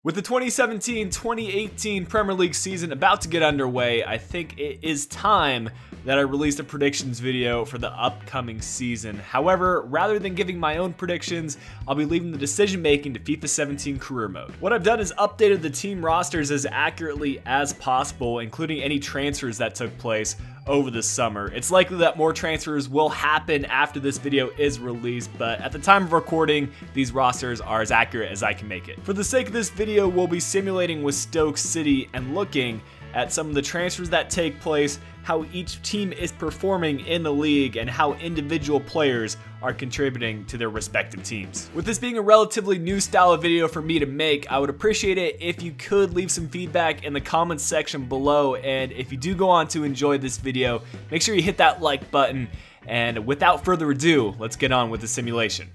With the 2017-2018 Premier League season about to get underway, I think it is time that I released a predictions video for the upcoming season. However, rather than giving my own predictions, I'll be leaving the decision making to FIFA 17 career mode. What I've done is updated the team rosters as accurately as possible, including any transfers that took place over the summer. It's likely that more transfers will happen after this video is released, but at the time of recording, these rosters are as accurate as I can make it. For the sake of this video, we'll be simulating with Stoke City and looking at some of the transfers that take place, how each team is performing in the league, and how individual players are contributing to their respective teams. With this being a relatively new style of video for me to make, I would appreciate it if you could leave some feedback in the comments section below, and if you do go on to enjoy this video, make sure you hit that like button, and without further ado, let's get on with the simulation.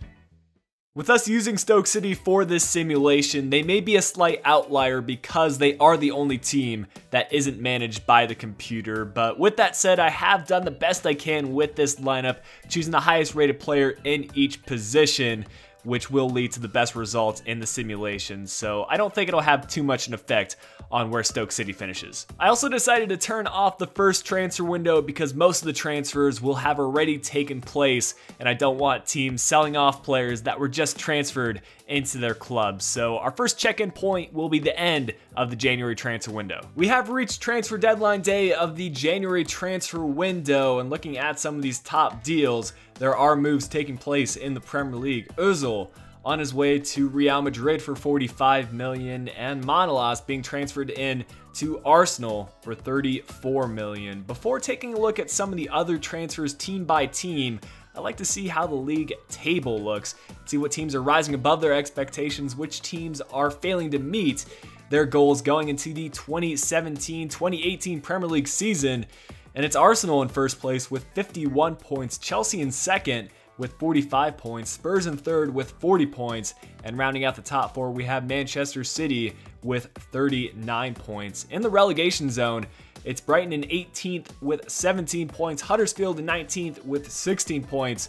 With us using Stoke City for this simulation, they may be a slight outlier because they are the only team that isn't managed by the computer. But with that said, I have done the best I can with this lineup, choosing the highest rated player in each position, which will lead to the best results in the simulation. So I don't think it'll have too much an effect on where Stoke City finishes. I also decided to turn off the first transfer window because most of the transfers will have already taken place, and I don't want teams selling off players that were just transferred into their clubs. So our first check-in point will be the end of the January transfer window. We have reached transfer deadline day of the January transfer window, and looking at some of these top deals, there are moves taking place in the Premier League. Ozil on his way to Real Madrid for 45 million, and Manolas being transferred in to Arsenal for 34 million. Before taking a look at some of the other transfers team by team, I like to see how the league table looks, see what teams are rising above their expectations, which teams are failing to meet their goals going into the 2017-2018 Premier League season. And it's Arsenal in first place with 51 points, Chelsea in second with 45 points, Spurs in third with 40 points, and rounding out the top four, we have Manchester City with 39 points. In the relegation zone, it's Brighton in 18th with 17 points, Huddersfield in 19th with 16 points,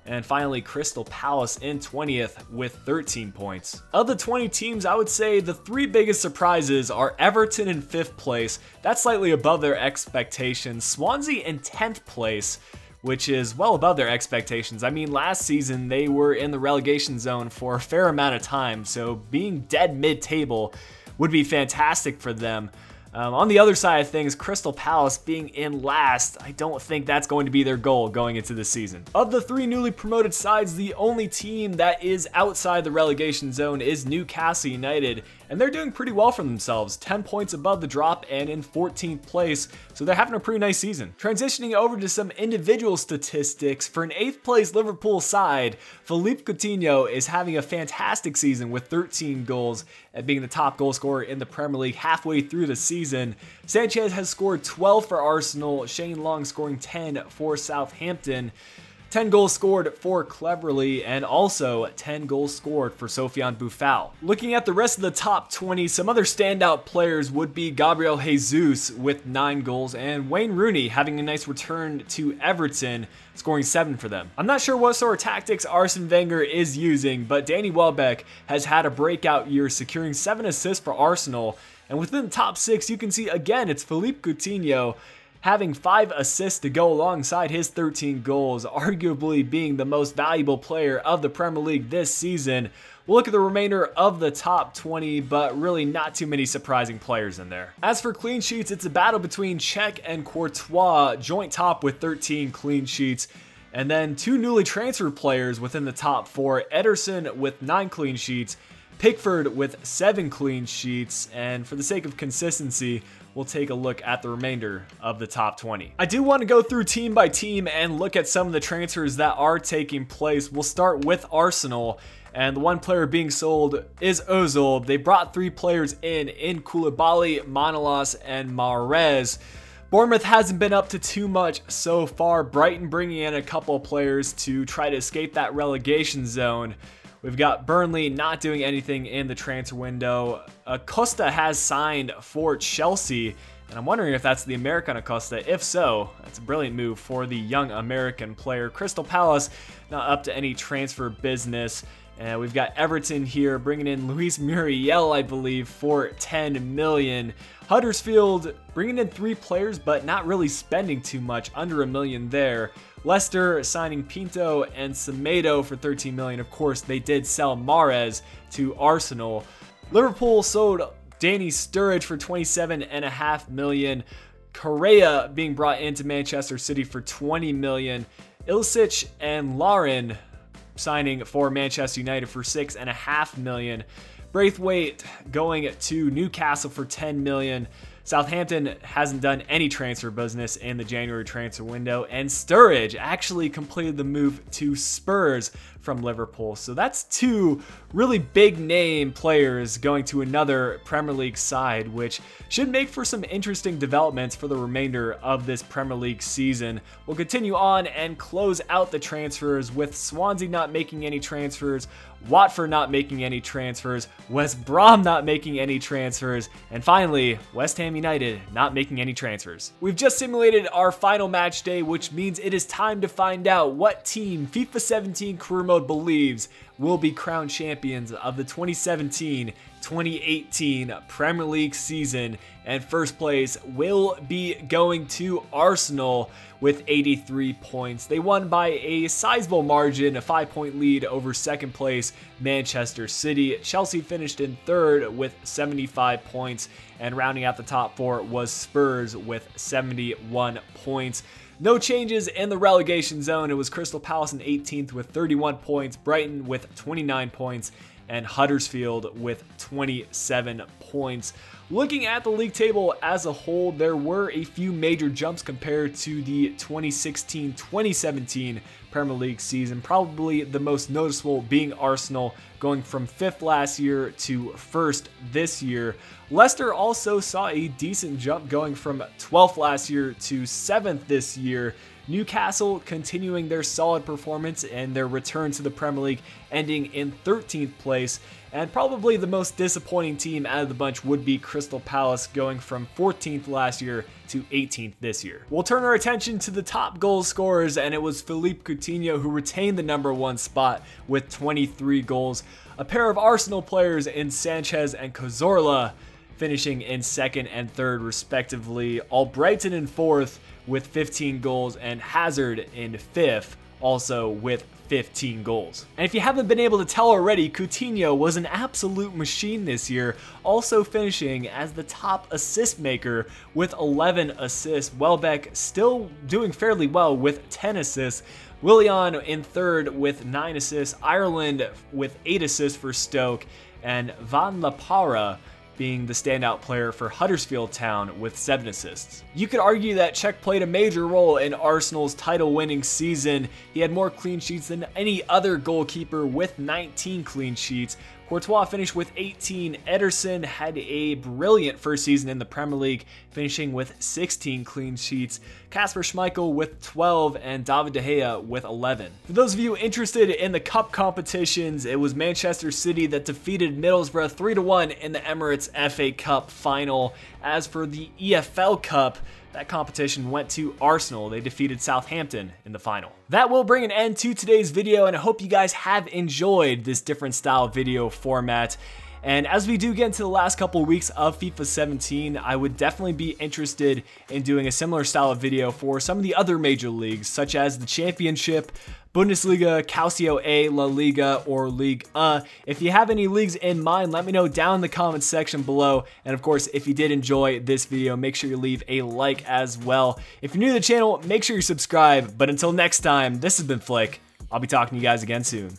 and finally Crystal Palace in 20th with 13 points. Of the 20 teams, I would say the three biggest surprises are Everton in 5th place, that's slightly above their expectations, Swansea in 10th place, which is well above their expectations. I mean, last season they were in the relegation zone for a fair amount of time, so being dead mid-table would be fantastic for them. On the other side of things, Crystal Palace being in last, I don't think that's going to be their goal going into the season. Of the three newly promoted sides, the only team that is outside the relegation zone is Newcastle United, and they're doing pretty well for themselves, 10 points above the drop and in 14th place, so they're having a pretty nice season. Transitioning over to some individual statistics, for an 8th place Liverpool side, Philippe Coutinho is having a fantastic season with 13 goals and being the top goal scorer in the Premier League halfway through the season. Sanchez has scored 12 for Arsenal, Shane Long scoring 10 for Southampton. 10 goals scored for Cleverly, and also 10 goals scored for Sofiane Boufal. Looking at the rest of the top 20, some other standout players would be Gabriel Jesus with 9 goals, and Wayne Rooney having a nice return to Everton, scoring 7 for them. I'm not sure what sort of tactics Arsene Wenger is using, but Danny Welbeck has had a breakout year, securing 7 assists for Arsenal, and within the top 6, you can see again it's Philippe Coutinho having 5 assists to go alongside his 13 goals, arguably being the most valuable player of the Premier League this season. We'll look at the remainder of the top 20, but really not too many surprising players in there. As for clean sheets, it's a battle between Cech and Courtois, joint top with 13 clean sheets. And then 2 newly transferred players within the top 4, Ederson with 9 clean sheets, Pickford with 7 clean sheets, and for the sake of consistency, we'll take a look at the remainder of the top 20. I do want to go through team by team and look at some of the transfers that are taking place. We'll start with Arsenal, and the one player being sold is Ozil. They brought 3 players in Koulibaly, Manolas, and Mahrez. Bournemouth hasn't been up to too much so far. Brighton bringing in a couple of players to try to escape that relegation zone. We've got Burnley not doing anything in the transfer window. Acosta has signed for Chelsea, and I'm wondering if that's the American Acosta. If so, that's a brilliant move for the young American player. Crystal Palace not up to any transfer business. And we've got Everton here bringing in Luis Muriel, I believe, for 10 million. Huddersfield bringing in 3 players, but not really spending too much, under $1 million there. Leicester signing Pinto and Semedo for 13 million. Of course, they did sell Mahrez to Arsenal. Liverpool sold Danny Sturridge for 27.5 million. Correa being brought into Manchester City for 20 million. Ilicic and Lauren signing for Manchester United for 6.5 million. Braithwaite going to Newcastle for 10 million. Southampton hasn't done any transfer business in the January transfer window, and Sturridge actually completed the move to Spurs from Liverpool. So that's 2 really big name players going to another Premier League side, which should make for some interesting developments for the remainder of this Premier League season. We'll continue on and close out the transfers with Swansea not making any transfers, Watford not making any transfers, West Brom not making any transfers, and finally, West Ham United not making any transfers. We've just simulated our final match day, which means it is time to find out what team FIFA 17 Career Mode believes will be crowned champions of the 2017-2018 Premier League season, and first place will be going to Arsenal with 83 points. They won by a sizable margin, a 5-point lead over second place Manchester City. Chelsea finished in third with 75 points, and rounding out the top 4 was Spurs with 71 points. No changes in the relegation zone. It was Crystal Palace in 18th with 31 points, Brighton with 29 points, and Huddersfield with 27 points. Looking at the league table as a whole, there were a few major jumps compared to the 2016-2017 Premier League season. Probably the most noticeable being Arsenal going from 5th last year to 1st this year. Leicester also saw a decent jump going from 12th last year to 7th this year. Newcastle continuing their solid performance and their return to the Premier League, ending in 13th place. And probably the most disappointing team out of the bunch would be Crystal Palace, going from 14th last year to 18th this year. We'll turn our attention to the top goal scorers, and it was Philippe Coutinho who retained the #1 spot with 23 goals. A pair of Arsenal players in Sanchez and Cazorla finishing in 2nd and 3rd respectively. Albrighton in 4th with 15 goals, and Hazard in 5th also with 15 goals. And if you haven't been able to tell already, Coutinho was an absolute machine this year, also finishing as the top assist maker with 11 assists. Welbeck still doing fairly well with 10 assists. Willian in 3rd with 9 assists. Ireland with 8 assists for Stoke, and Van La Parra being the standout player for Huddersfield Town with 7 assists. You could argue that Cech played a major role in Arsenal's title-winning season. He had more clean sheets than any other goalkeeper with 19 clean sheets. Courtois finished with 18. Ederson had a brilliant first season in the Premier League, finishing with 16 clean sheets. Kasper Schmeichel with 12, and David De Gea with 11. For those of you interested in the cup competitions, it was Manchester City that defeated Middlesbrough 3-1 in the Emirates FA Cup final. As for the EFL Cup, that competition went to Arsenal. They defeated Southampton in the final. That will bring an end to today's video, and I hope you guys have enjoyed this different style video format. And as we do get into the last couple of weeks of FIFA 17, I would definitely be interested in doing a similar style of video for some of the other major leagues, such as the Championship, Bundesliga, Calcio A, La Liga, or Ligue 1. If you have any leagues in mind, let me know down in the comments section below. And of course, if you did enjoy this video, make sure you leave a like as well. If you're new to the channel, make sure you subscribe. But until next time, this has been Flick. I'll be talking to you guys again soon.